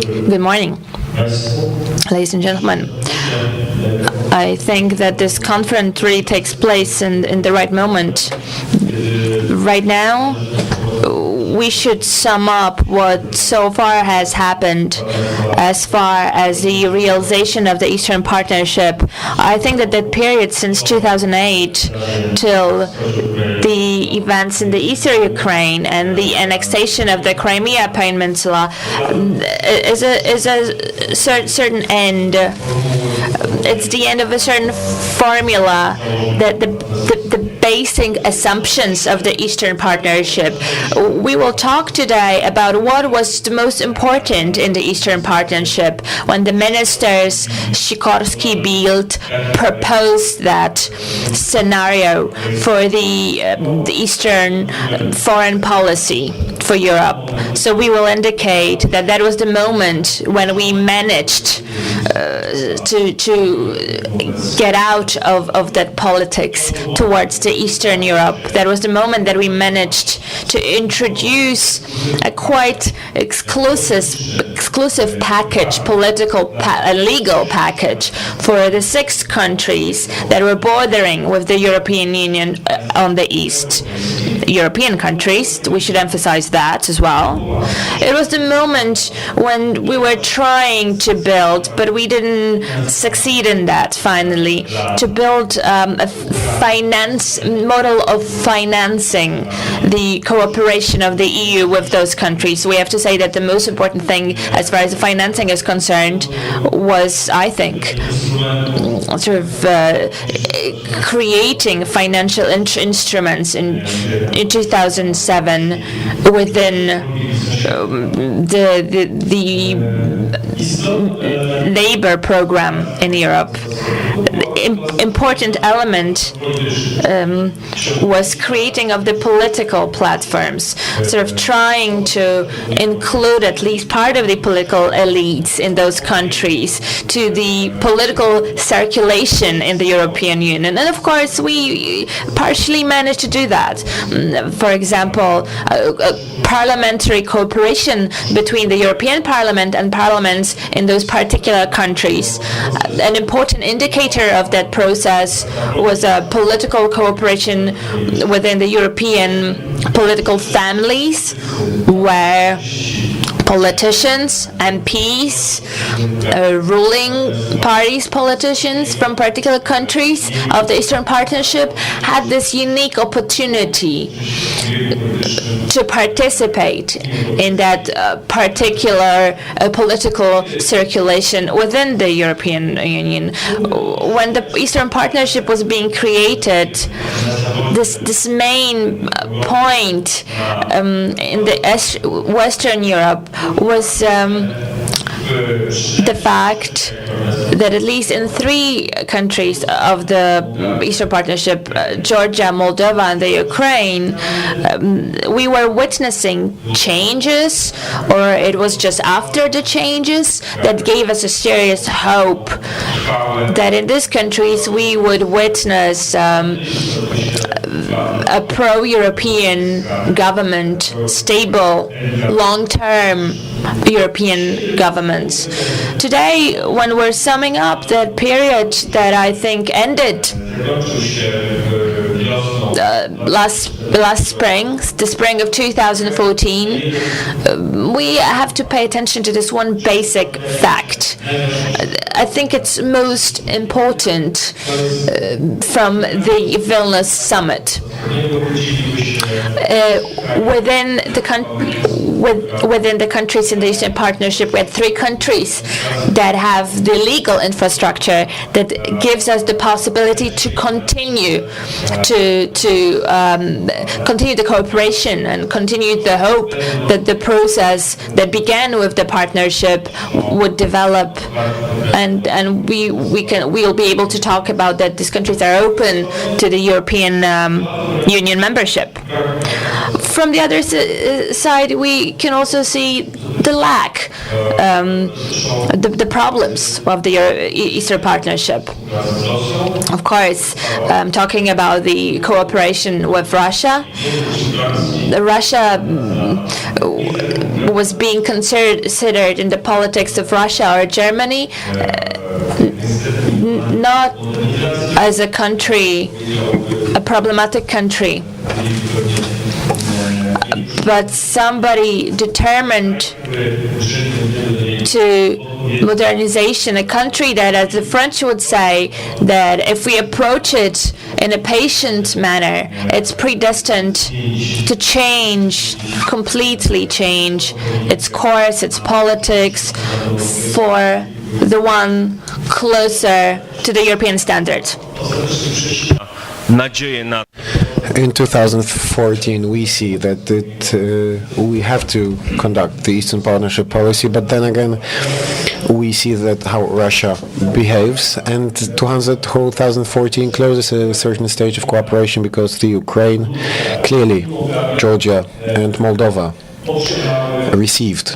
Good morning, ladies and gentlemen. I think that this conference really takes place in the right moment. Right now, we should sum up what so far has happened as far as the realization of the Eastern Partnership. I think that the period since 2008 till the events in the eastern Ukraine and the annexation of the Crimea Peninsula is a certain end. It's the end of a certain formula, that the basic assumptions of the Eastern Partnership. We will talk today about what was the most important in the Eastern Partnership when the ministers Sikorski, Bild proposed that scenario for the Eastern foreign policy for Europe. So we will indicate that that was the moment when we managed to get out of that politics towards the Eastern Europe. That was the moment that we managed to introduce a quite exclusive package, legal package for the 6 countries that were bordering with the European Union on the east. European countries, we should emphasize that as well. It was the moment when we were trying to build, but we didn't succeed in that finally, to build a model of financing the cooperation of the EU with those countries. We have to say that the most important thing as far as the financing is concerned was, I think, sort of creating financial instruments in 2007 within the labor program in Europe. The important element was creating of the political platforms, sort of trying to include at least part of the political elites in those countries to the political circulation in the European Union. And of course, we partially managed to do that. For example, parliamentary cooperation between the European Parliament and parliaments in those particular countries. An important indicator of that process was a political cooperation within the European political families, where politicians, MPs, ruling parties, politicians from particular countries of the Eastern Partnership had this unique opportunity to participate in that particular political circulation within the European Union. When the Eastern Partnership was being created, this main point in the Western Europe was the fact that at least in 3 countries of the Eastern Partnership, Georgia, Moldova, and the Ukraine, we were witnessing changes, or it was just after the changes that gave us a serious hope that in these countries we would witness a pro-European government, stable, long-term European governments. Today, when we're summing up that period that I think ended last spring, the spring of 2014, we have to pay attention to this one basic fact. I think it's most important from the Vilnius summit. Within the countries in the Eastern Partnership, we had 3 countries that have the legal infrastructure that gives us the possibility to continue continue the cooperation and continue the hope that the process that began with the partnership would develop, and we'll be able to talk about that these countries are open to the European Union membership. From the other side, we can also see the lack, the problems of the Eastern Partnership. Of course, talking about the cooperation with Russia. Russia was being considered in the politics of Russia or Germany, not as a country, a problematic country, but somebody determined to modernization, a country that, as the French would say, that if we approach it in a patient manner, it's predestined to change, completely change its course, its politics, for the one closer to the European standards. In 2014, we see that we have to conduct the Eastern Partnership policy, but then again, we see that how Russia behaves, and 2014 closes a certain stage of cooperation because the Ukraine, clearly Georgia and Moldova received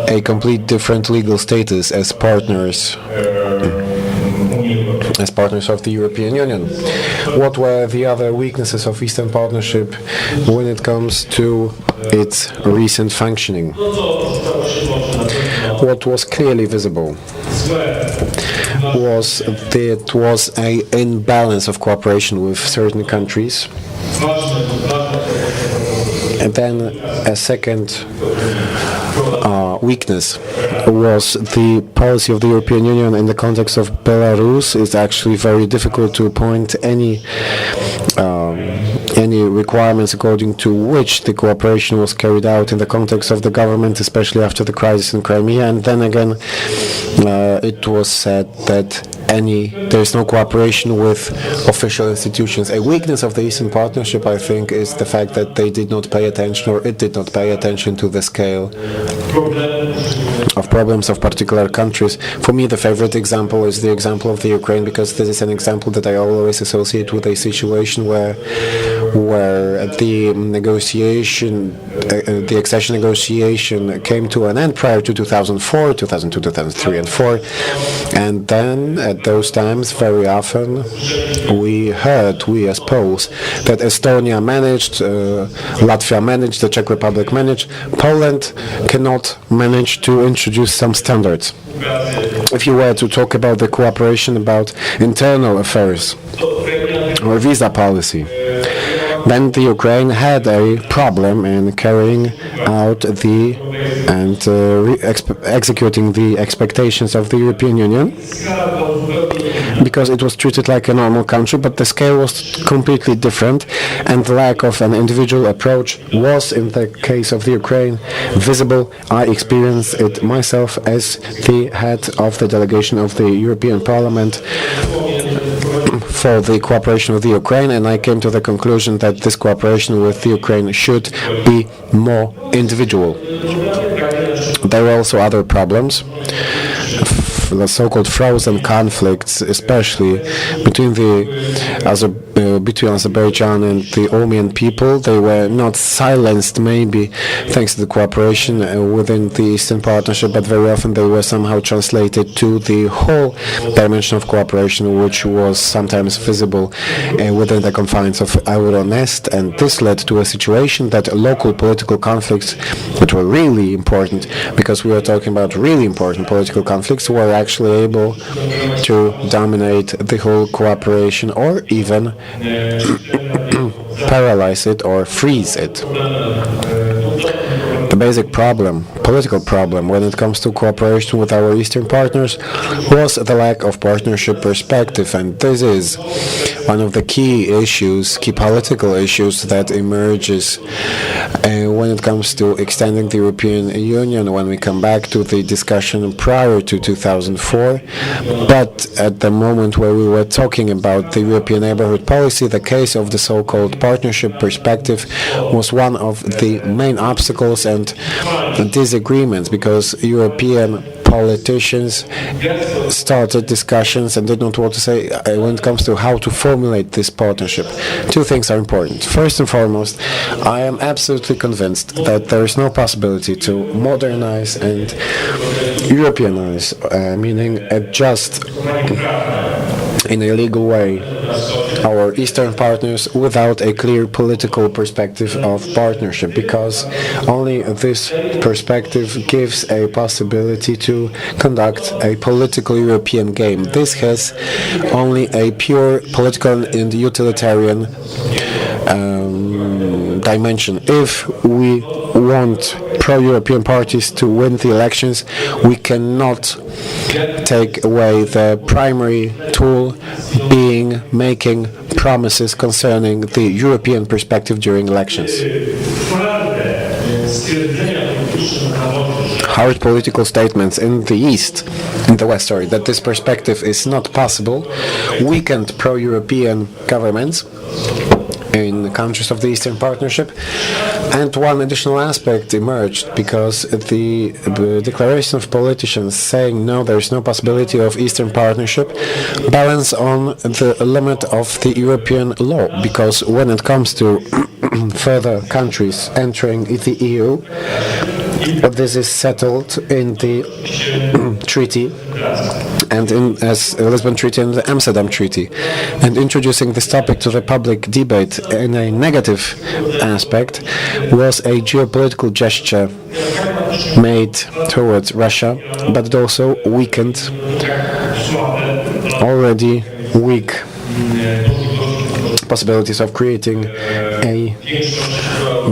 a complete different legal status as partners of the European Union. What were the other weaknesses of Eastern Partnership when it comes to its recent functioning? What was clearly visible was that was an imbalance of cooperation with certain countries. And then a second weakness was the policy of the European Union in the context of Belarus. It's actually very difficult to appoint any requirements according to which the cooperation was carried out in the context of the government, especially after the crisis in Crimea. And then again, it was said that there is no cooperation with official institutions. A weakness of the Eastern Partnership, I think, is the fact that they did not pay attention, or it did not pay attention to the scale of problems of particular countries. For me, the favorite example is the example of the Ukraine, because this is an example that I always associate with a situation where the accession negotiation came to an end prior to 2004, 2002, 2003, and 2004, and then at those times, very often, we as Poles, that Estonia managed, Latvia managed, the Czech Republic managed, Poland cannot manage to introduce some standards. If you were to talk about the cooperation about internal affairs or visa policy, then the Ukraine had a problem in carrying out executing the expectations of the European Union, because it was treated like a normal country, but the scale was completely different, and the lack of an individual approach was, in the case of the Ukraine, visible. I experienced it myself as the head of the delegation of the European Parliament for the cooperation with the Ukraine, and I came to the conclusion that this cooperation with the Ukraine should be more individual. There were also other problems, the so-called frozen conflicts, especially between Azerbaijan and the Armenian people. They were not silenced, maybe thanks to the cooperation within the Eastern Partnership, but very often they were somehow translated to the whole dimension of cooperation, which was sometimes visible within the confines of Euronest, and this led to a situation that local political conflicts, which were really important, because we were talking about really important political conflicts, were actually able to dominate the whole cooperation, or even paralyze it or freeze it. The basic problem, political problem, when it comes to cooperation with our Eastern partners was the lack of partnership perspective, and this is one of the key issues, key political issues that emerges when it comes to extending the European Union, when we come back to the discussion prior to 2004. But at the moment where we were talking about the European neighborhood policy, the case of the so-called partnership perspective was one of the main obstacles and disagreements, because European politicians started discussions and did not want to say when it comes to how to formulate this partnership. Two things are important. First and foremost, I am absolutely convinced that there is no possibility to modernize and Europeanize, meaning adjust in a legal way our Eastern partners without a clear political perspective of partnership, because only this perspective gives a possibility to conduct a political European game. This has only a pure political and utilitarian dimension. If we want pro-European parties to win the elections, we cannot take away the primary tool, being making promises concerning the European perspective during elections. Hard political statements in the West, that this perspective is not possible, weakened pro-European governments in the countries of the Eastern Partnership. And one additional aspect emerged, because the declaration of politicians saying no, there is no possibility of Eastern Partnership, balance on the limit of the European law, because when it comes to further countries entering the EU, this is settled in the treaty, and as the Lisbon Treaty and the Amsterdam Treaty. And introducing this topic to the public debate in a negative aspect was a geopolitical gesture made towards Russia, but it also weakened already weak possibilities of creating a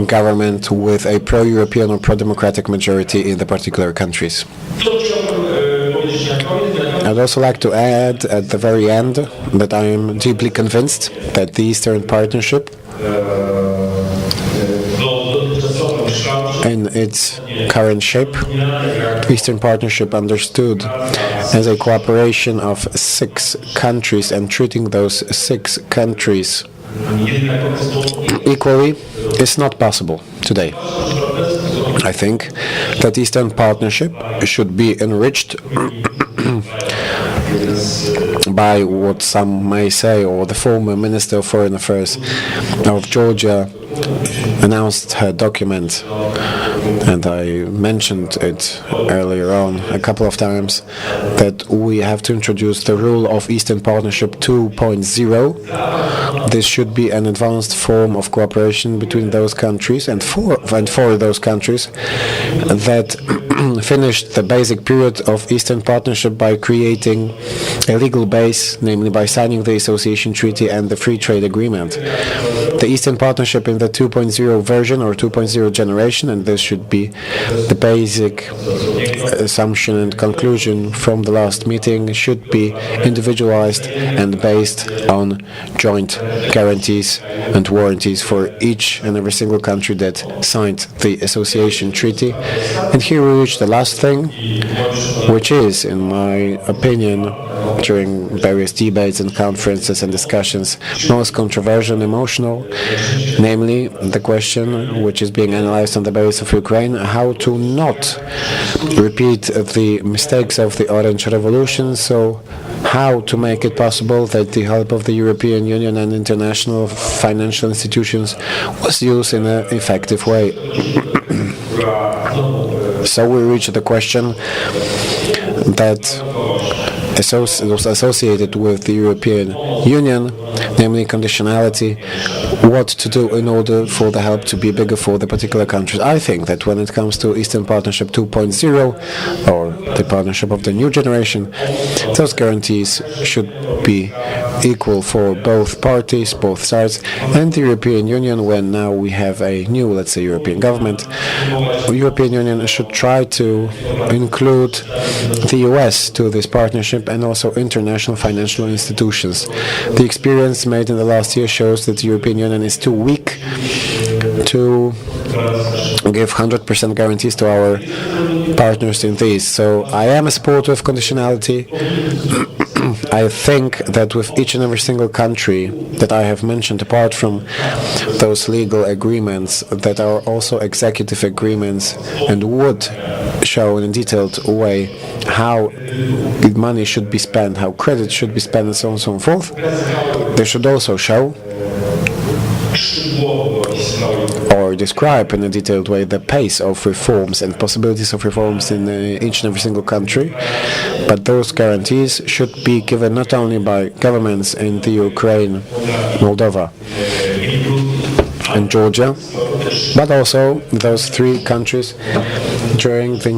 government with a pro-European or pro-democratic majority in the particular countries. I'd also like to add at the very end that I am deeply convinced that the Eastern Partnership, in its current shape, the Eastern Partnership understood as a cooperation of 6 countries and treating those 6 countries equally, is not possible today. I think that Eastern Partnership should be enriched by what some may say, or the former Minister of Foreign Affairs of Georgia announced her document, and I mentioned it earlier on a couple of times, that we have to introduce the rule of Eastern Partnership 2.0. This should be an advanced form of cooperation between those countries and for those countries that finished the basic period of Eastern Partnership by creating a legal base, namely by signing the Association Treaty and the Free Trade Agreement. The Eastern Partnership in the 2.0 version or 2.0 generation, and this should be the basic assumption and conclusion from the last meeting, should be individualized and based on joint guarantees and warranties for each and every single country that signed the Association Treaty. And here we reach the last thing, which is, in my opinion, during various debates and conferences and discussions, most controversial and emotional, namely the question which is being analyzed on the basis of Ukraine, how to not repeat the mistakes of the Orange Revolution, so how to make it possible that the help of the European Union and international financial institutions was used in an effective way. So we reach the question that was associated with the European Union, namely conditionality, what to do in order for the help to be bigger for the particular countries. I think that when it comes to Eastern Partnership 2.0, or the partnership of the new generation, those guarantees should be equal for both parties, both sides, and the European Union. When now we have a new, let's say, European government, the European Union should try to include the US to this partnership and also international financial institutions. The experience made in the last year shows that the European Union is too weak to give 100% guarantees to our partners in these. So I am a supporter of conditionality. I think that with each and every single country that I have mentioned, apart from those legal agreements that are also executive agreements and would show in a detailed way how money should be spent, how credit should be spent, and so on and so forth, they should also show, or or describe in a detailed way the pace of reforms and possibilities of reforms in each and every single country. But those guarantees should be given not only by governments in the Ukraine, Moldova, and Georgia, but also those three countries during the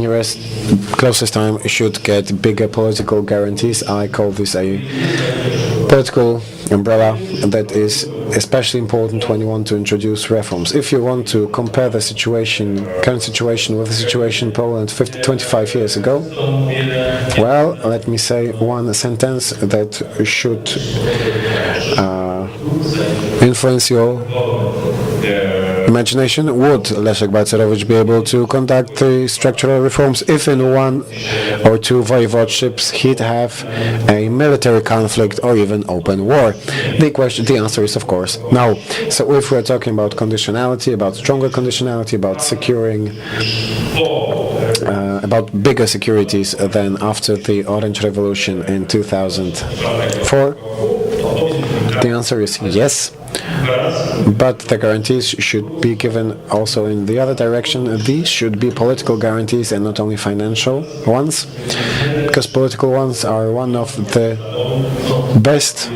closest time should get bigger political guarantees. I call this a political umbrella that is especially important when you want to introduce reforms. If you want to compare the current situation with the situation in Poland 25 years ago, well, let me say one sentence that should influence your imagination. Would Leszek Balcerowicz be able to conduct the structural reforms if in one or two voivodeships he'd have a military conflict or even open war? The answer is of course no. So if we're talking about conditionality, about stronger conditionality, about securing about bigger securities than after the Orange Revolution in 2004, the answer is yes. But the guarantees should be given also in the other direction. These should be political guarantees and not only financial ones, because political ones are one of the best.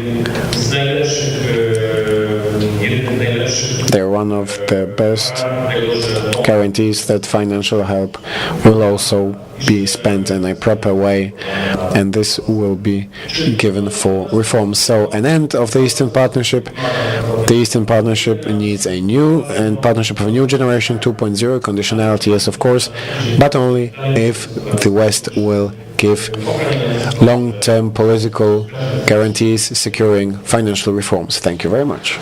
They're one of the best guarantees that financial help will also be spent in a proper way, and this will be given for reforms. So an end of the Eastern Partnership. The Eastern Partnership needs a new partnership of a new generation, 2.0, conditionality, yes, of course, but only if the West will give long-term political guarantees securing financial reforms. Thank you very much.